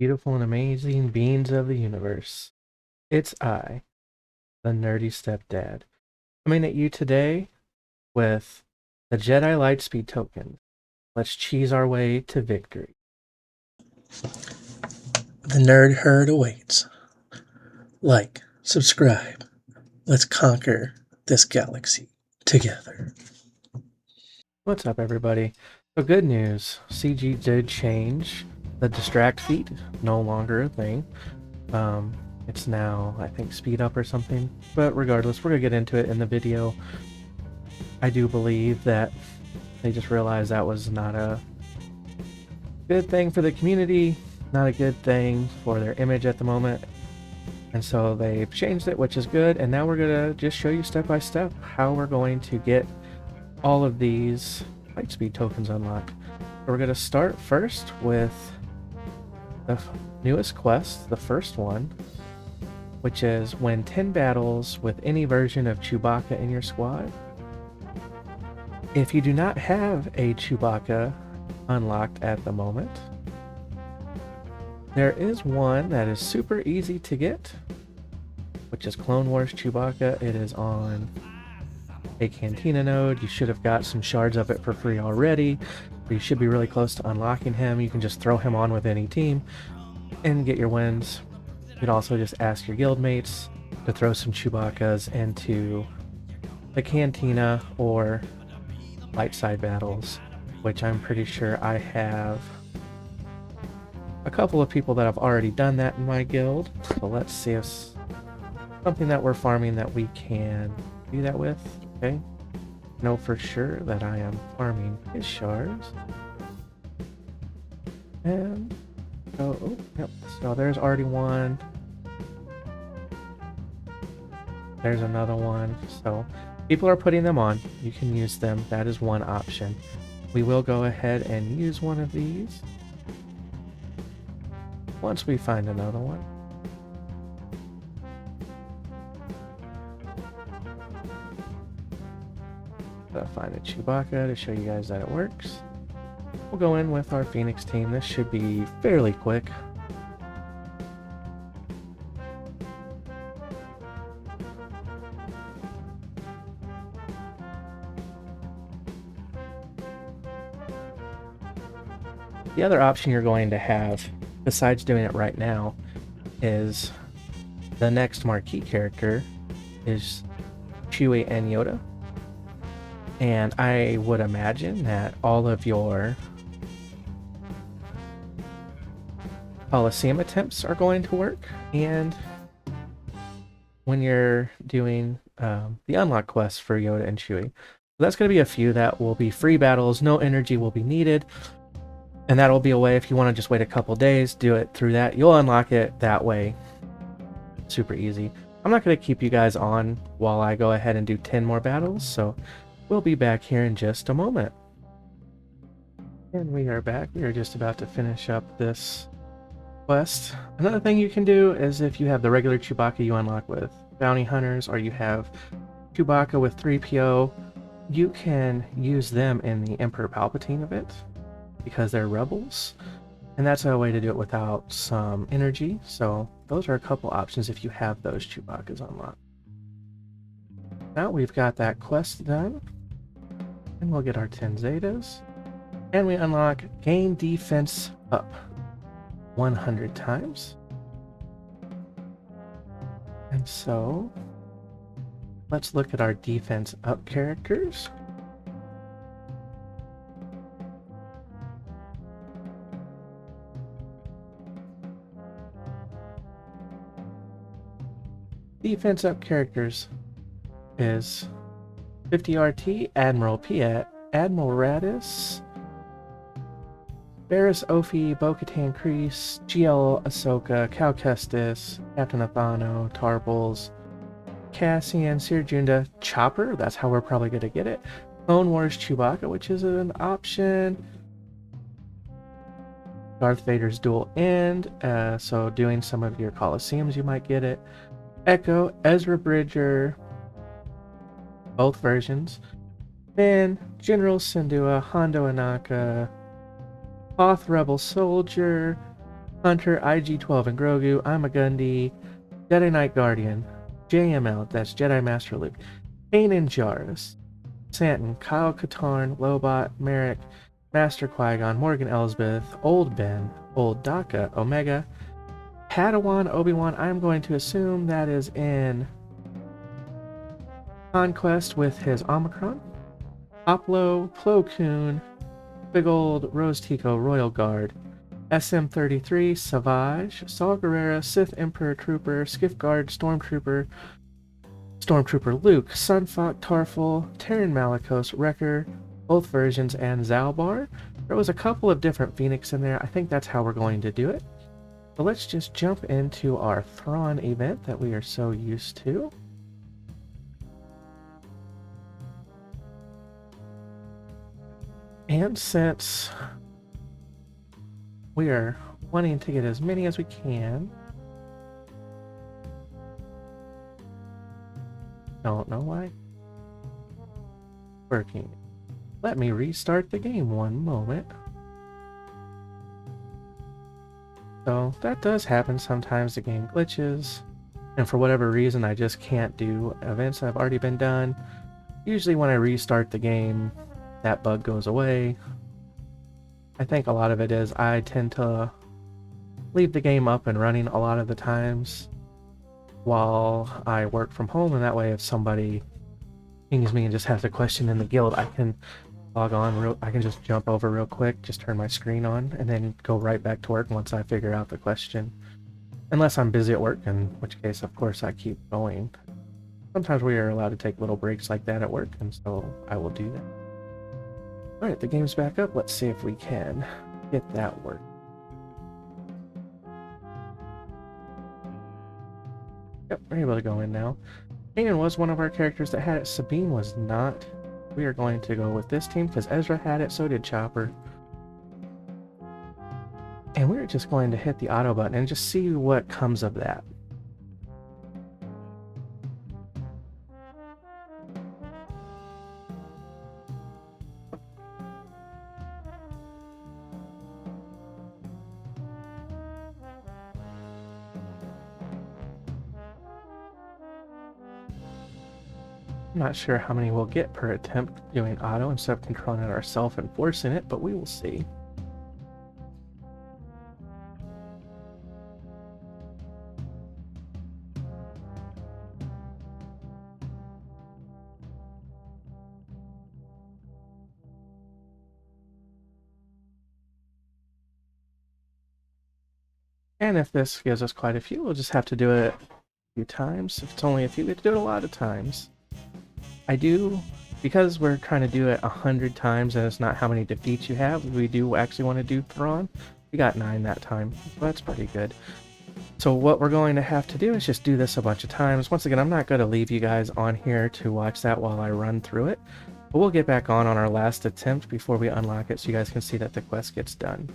beautiful and amazing beings of the universe. It's I, the nerdy stepdad, coming at you today with the Jedi Lightspeed token. Let's cheese our way to victory. The nerd herd awaits. Like, subscribe. Let's conquer this galaxy together. What's up, everybody? So, good news CG did change. The distract feat, no longer a thing. It's now, I think, speed up or something. But regardless, we're going to get into it in the video. I do believe that they just realized that was not a good thing for the community, not a good thing for their image at the moment. And so they've changed it, which is good. And now we're going to just show you step by step how we're going to get all of these Lightspeed tokens unlocked. So we're going to start first with the newest quest, the first one, which is win 10 battles with any version of Chewbacca in your squad. If you do not have a Chewbacca unlocked at the moment, there is one that is super easy to get, which is Clone Wars Chewbacca. It is on a Cantina node. You should have got some shards of it for free already. You should be really close to unlocking him. You can just throw him on with any team and get your wins. You could also just ask your guildmates to throw some Chewbaccas into the Cantina or light side battles, which I'm pretty sure I have a couple of people that have already done that in my guild. So let's see if something that we're farming that we can do that with. Okay, know for sure that I am farming his shards. And oh yep, so there's already one. There's another one. So people are putting them on. You can use them. That is one option. We will go ahead and use one of these once we find another one. Gotta find a Chewbacca to show you guys that it works. We'll go in with our Phoenix team. This should be fairly quick. The other option you're going to have, besides doing it right now, is the next marquee character is Chewie and Yoda. And I would imagine that all of your Coliseum attempts are going to work. And when you're doing the unlock quests for Yoda and Chewie, so that's going to be a few that will be free battles. No energy will be needed. And that'll be a way, if you want to just wait a couple days, do it through that. You'll unlock it that way. Super easy. I'm not going to keep you guys on while I go ahead and do 10 more battles, so we'll be back here in just a moment. And we are back. We are just about to finish up this quest. Another thing you can do is if you have the regular Chewbacca you unlock with bounty hunters, or you have Chewbacca with 3PO, you can use them in the Emperor Palpatine event, because they're rebels, and that's a way to do it without some energy. So those are a couple options if you have those Chewbaccas unlocked. Now we've got that quest done, and we'll get our 10 Zetas, and we unlock gain defense up 100 times. And so let's look at our defense up characters. Defense up characters is 50 RT, Admiral Piat, Admiral Radis, Barriss Ophi, Bo-Katan Kryze, GL Ahsoka, Cal Kestis, Captain Athano, Tarbles, Cassian, Seer Junda, Chopper, that's how we're probably going to get it, Clone Wars Chewbacca, which is an option, Darth Vader's dual end, so doing some of your Coliseums you might get it, Echo, Ezra Bridger, both versions, then General Syndulla, Hondo Anaka, Hoth Rebel Soldier, Hunter, IG-12 and Grogu, I'm a Gundy, Jedi Knight Guardian, JML, that's Jedi Master Luke, Kanan Jarrus, Santon, Kyle Katarn, Lobot, Merrick, Master Qui-Gon, Morgan Elsbeth, Old Ben, Old Daka, Omega, Padawan, Obi-Wan. I'm going to assume that is in Conquest with his Omicron. Oplo, Plo Koon, Big Old Rose Tico, Royal Guard, SM-33, Savage, Saw Gerrera, Sith Emperor Trooper, Skiff Guard, Stormtrooper, Stormtrooper Luke, Sunfuck, Tarful, Terran Malicos, Wrecker, both versions, and Zalbar. There was a couple of different Phoenix in there. I think that's how we're going to do it. So let's just jump into our Thrawn event that we are so used to. And since we are wanting to get as many as we can, don't know why. Working. Let me restart the game one moment. So that does happen sometimes, the game glitches, and for whatever reason I just can't do events that have already been done. Usually when I restart the game, that bug goes away. I think a lot of it is I tend to leave the game up and running a lot of the times while I work from home, and that way if somebody pings me and just has a question in the guild, I can log on I can just jump over real quick, just turn my screen on, and then go right back to work once I figure out the question. Unless I'm busy at work, in which case, of course, I keep going. Sometimes we are allowed to take little breaks like that at work, and so I will do that. Alright, the game's back up. Let's see if we can get that work. Yep, we're able to go in now. Kanan was one of our characters that had it. Sabine was not. We are going to go with this team because Ezra had it, so did Chopper. And we're just going to hit the auto button and just see what comes of that. I'm not sure how many we'll get per attempt doing auto instead of controlling it ourselves and forcing it, but we will see. And if this gives us quite a few, we'll just have to do it a few times. If it's only a few, we have to do it a lot of times. I do, because we're trying to do it 100 times and it's not how many defeats you have, we do actually want to do Thrawn. We got 9 that time, so that's pretty good. So what we're going to have to do is just do this a bunch of times. Once again, I'm not going to leave you guys on here to watch that while I run through it, but we'll get back on our last attempt before we unlock it so you guys can see that the quest gets done.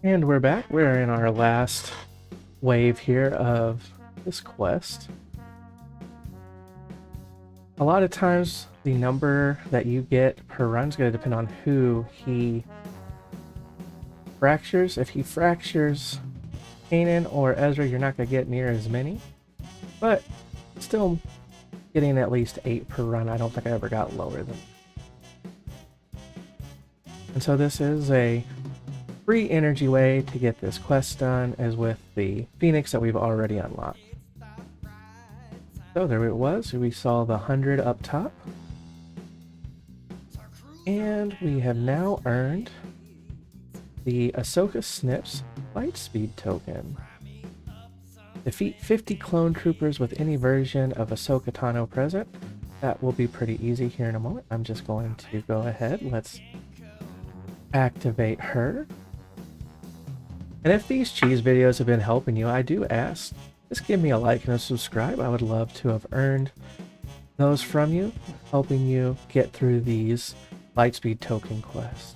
And we're back. We're in our last wave here of this quest. A lot of times the number that you get per run is going to depend on who he fractures. If he fractures Kanan or Ezra, you're not going to get near as many, but still getting at least 8 per run. I don't think I ever got lower than. And so this is a free energy way to get this quest done, as with the Phoenix that we've already unlocked. So there it was. We saw the 100 up top. And we have now earned the Ahsoka Snips Lightspeed token. Defeat 50 clone troopers with any version of Ahsoka Tano present. That will be pretty easy here in a moment. I'm just going to go ahead. Let's activate her. And if these cheese videos have been helping you, I do ask, just give me a like and a subscribe. I would love to have earned those from you, helping you get through these Lightspeed token quests.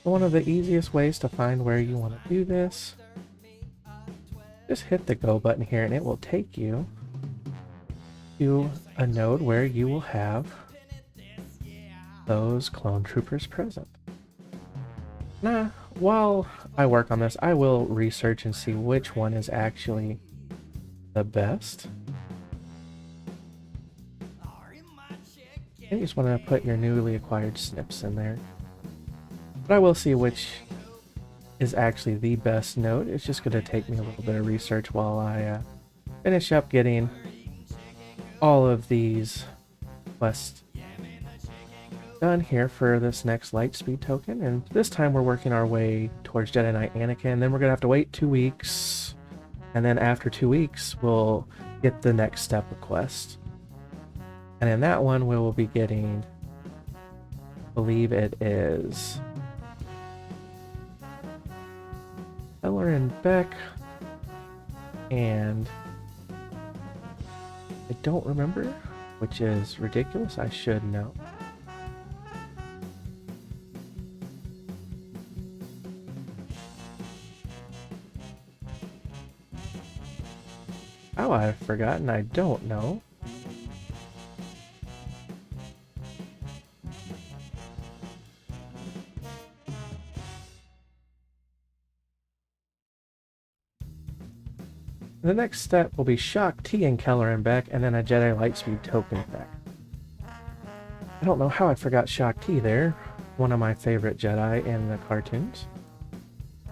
One of the easiest ways to find where you want to do this, just hit the go button here and it will take you to a node where you will have those clone troopers present. Nah, while I work on this, I will research and see which one is actually the best. And you just want to put your newly acquired snips in there. But I will see which is actually the best node. It's just going to take me a little bit of research while I finish up getting all of these quests done here for this next Lightspeed token. And this time we're working our way towards Jedi Knight Anakin. Then we're going to have to wait 2 weeks. And then after 2 weeks, we'll get the next step of quest. And in that one, we will be getting, I believe it is Eller and Beck, and I don't remember, which is ridiculous. I should know. How I've forgotten, I don't know. The next step will be Shock T and Keller and Beck, and then a Jedi Lightspeed token back. I don't know how I forgot Shock T there. One of my favorite Jedi in the cartoons.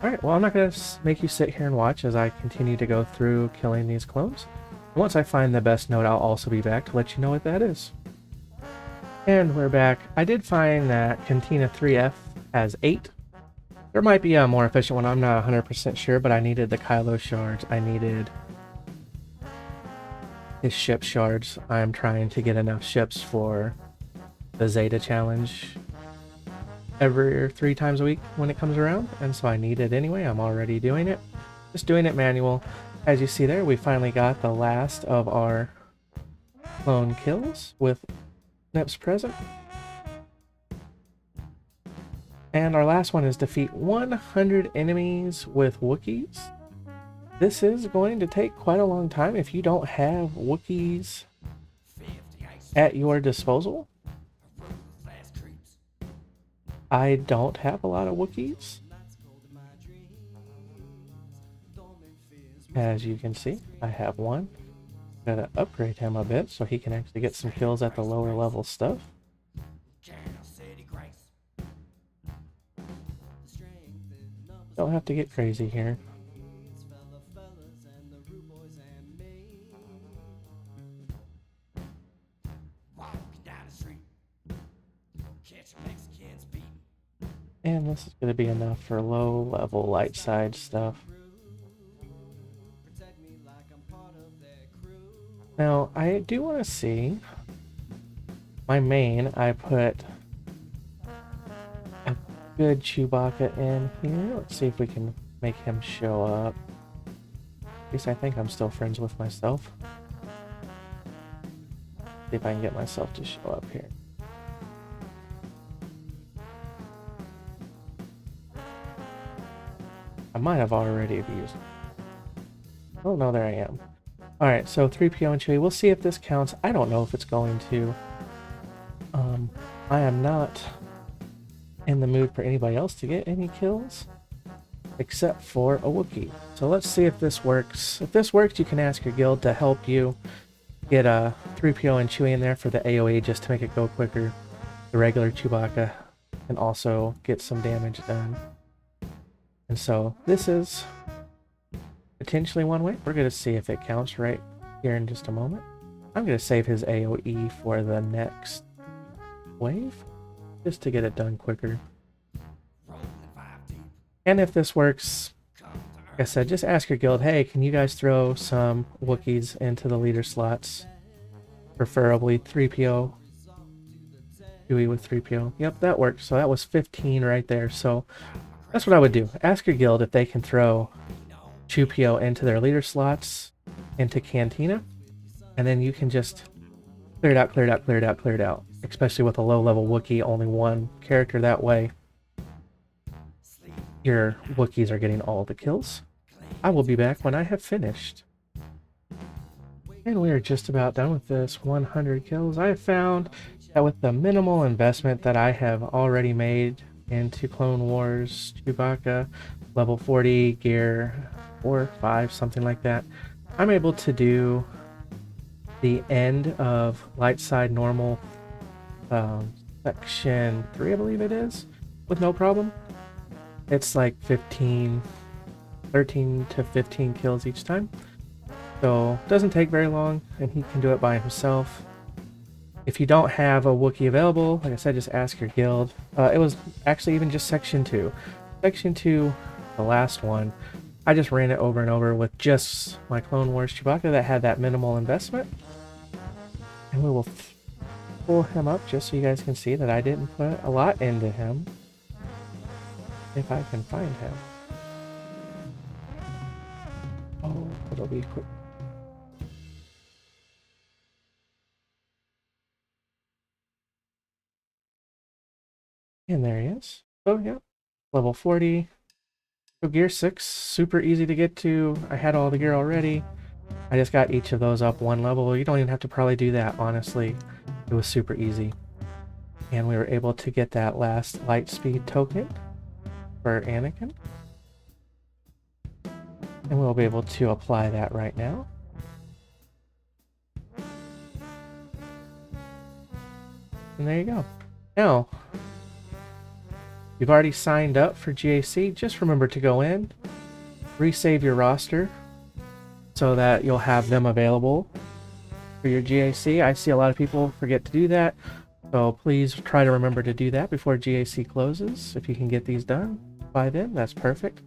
Alright, well, I'm not going to make you sit here and watch as I continue to go through killing these clones. Once I find the best node, I'll also be back to let you know what that is. And we're back. I did find that Cantina 3F has 8. There might be a more efficient one, I'm not 100% sure, but I needed the Kylo shards. I needed his ship shards. I'm trying to get enough ships for the Zeta challenge every 3 times a week when it comes around, and so I need it anyway. I'm already doing it. Just doing it manual. As you see there, we finally got the last of our clone kills with Snips present. And our last one is defeat 100 enemies with Wookiees. This is going to take quite a long time if you don't have Wookiees at your disposal. I don't have a lot of Wookiees. As you can see, I have one. Gotta upgrade him a bit so he can actually get some kills at the lower level stuff. Don't have to get crazy here. And this is going to be enough for low level light side stuff. Now, I do want to see my main. I put a good Chewbacca in here. Let's see if we can make him show up. At least I think I'm still friends with myself. See if I can get myself to show up here. I might have already abused. Oh no, there I am. Alright, so 3PO and Chewie. We'll see if this counts. I don't know if it's going to. I am not in the mood for anybody else to get any kills except for a Wookiee. So let's see if this works. If this works, you can ask your guild to help you get a 3PO and Chewie in there for the AoE just to make it go quicker. The regular Chewbacca can also get some damage done. And so this is potentially one way. We're going to see if it counts right here in just a moment. I'm going to save his AoE for the next wave just to get it done quicker. And if this works, like I said, just ask your guild, hey, can you guys throw some Wookiees into the leader slots? Preferably 3PO. Chewie with 3PO. Yep, that worked. So that was 15 right there. So that's what I would do. Ask your guild if they can throw Chewie into their leader slots, into Cantina, and then you can just clear it out, clear it out, clear it out, clear it out. Especially with a low-level Wookiee, only one character that way. Your Wookiees are getting all the kills. I will be back when I have finished. And we are just about done with this 100 kills. I have found that with the minimal investment that I have already made into Clone Wars Chewbacca, level 40 gear, 4, 5, something like that, I'm able to do the end of light side normal section 3, I believe it is, with no problem. It's like 13 to 15 kills each time. So it doesn't take very long, and he can do it by himself. If you don't have a Wookiee available, like I said, just ask your guild. It was actually even just Section 2. Section 2, the last one, I just ran it over and over with just my Clone Wars Chewbacca that had that minimal investment. And we will pull him up just so you guys can see that I didn't put a lot into him. If I can find him. Oh, it'll be quick. And there he is. Oh, yeah. Level 40. So gear 6, super easy to get to. I had all the gear already. I just got each of those up one level. You don't even have to probably do that, honestly. It was super easy. And we were able to get that last light speed token for Anakin. And we'll be able to apply that right now. And there you go. Now, you've already signed up for GAC. Just remember to go in, resave your roster so that you'll have them available for your GAC. I see a lot of people forget to do that, so please try to remember to do that before GAC closes. If you can get these done by then, that's perfect.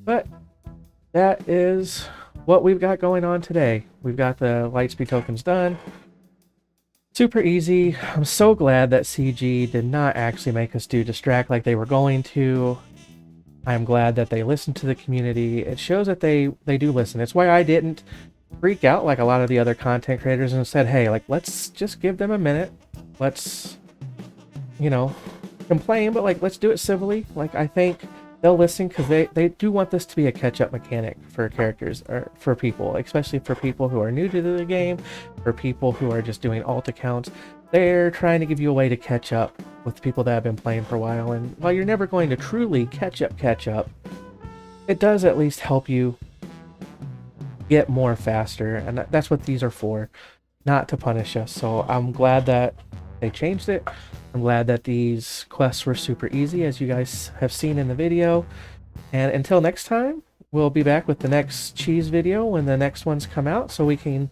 But that is what we've got going on today. We've got the Lightspeed tokens done. Super easy. I'm so glad that CG did not actually make us do distract like they were going to. I'm glad that they listened to the community. It shows that they do listen. It's why I didn't freak out like a lot of the other content creators and said, hey, like, let's just give them a minute. Let's, you know, complain, but like, let's do it civilly. Like, I think they'll listen because they do want this to be a catch-up mechanic for characters, or for people, especially for people who are new to the game, for people who are just doing alt accounts. They're trying to give you a way to catch up with people that have been playing for a while, and while you're never going to truly catch up, it does at least help you get more faster, and that's what these are for, not to punish us. So I'm glad that they changed it. I'm glad that these quests were super easy, as you guys have seen in the video. And until next time, we'll be back with the next cheese video when the next ones come out, so we can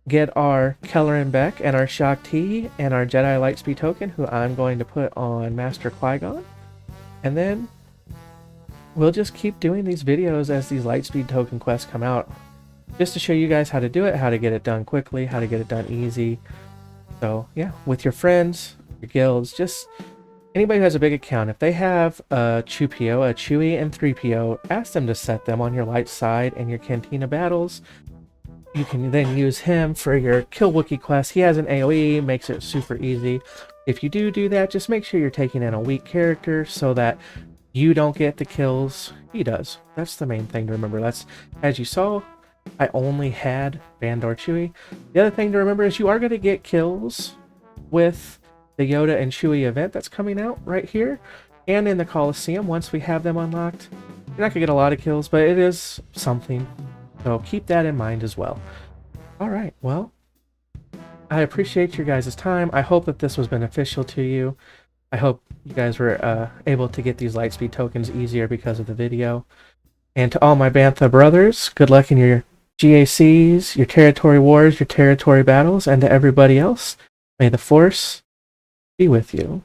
get our Kelleran Beck and our Shak Ti and our Jedi Lightspeed token, who I'm going to put on Master Qui-Gon. And then we'll just keep doing these videos as these Lightspeed token quests come out, just to show you guys how to do it, how to get it done quickly, how to get it done easy. So yeah, with your friends, your guilds, just anybody who has a big account, if they have a Chewie, and 3PO, ask them to set them on your light side and your Cantina battles. You can then use him for your Kill Wookiee quest. He has an AoE, makes it super easy. If you do that, just make sure you're taking in a weak character so that you don't get the kills he does. That's the main thing to remember. That's, as you saw, I only had Bandor Chewie. The other thing to remember is you are going to get kills with the Yoda and Chewie event that's coming out right here, and in the Coliseum once we have them unlocked. You're not going to get a lot of kills, but it is something. So keep that in mind as well. Alright, well, I appreciate your guys' time. I hope that this was beneficial to you. I hope you guys were able to get these Lightspeed tokens easier because of the video. And to all my Bantha brothers, good luck in your GACs, your territory wars, your territory battles, and to everybody else, may the Force be with you.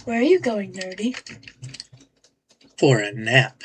Where are you going, nerdy? For a nap.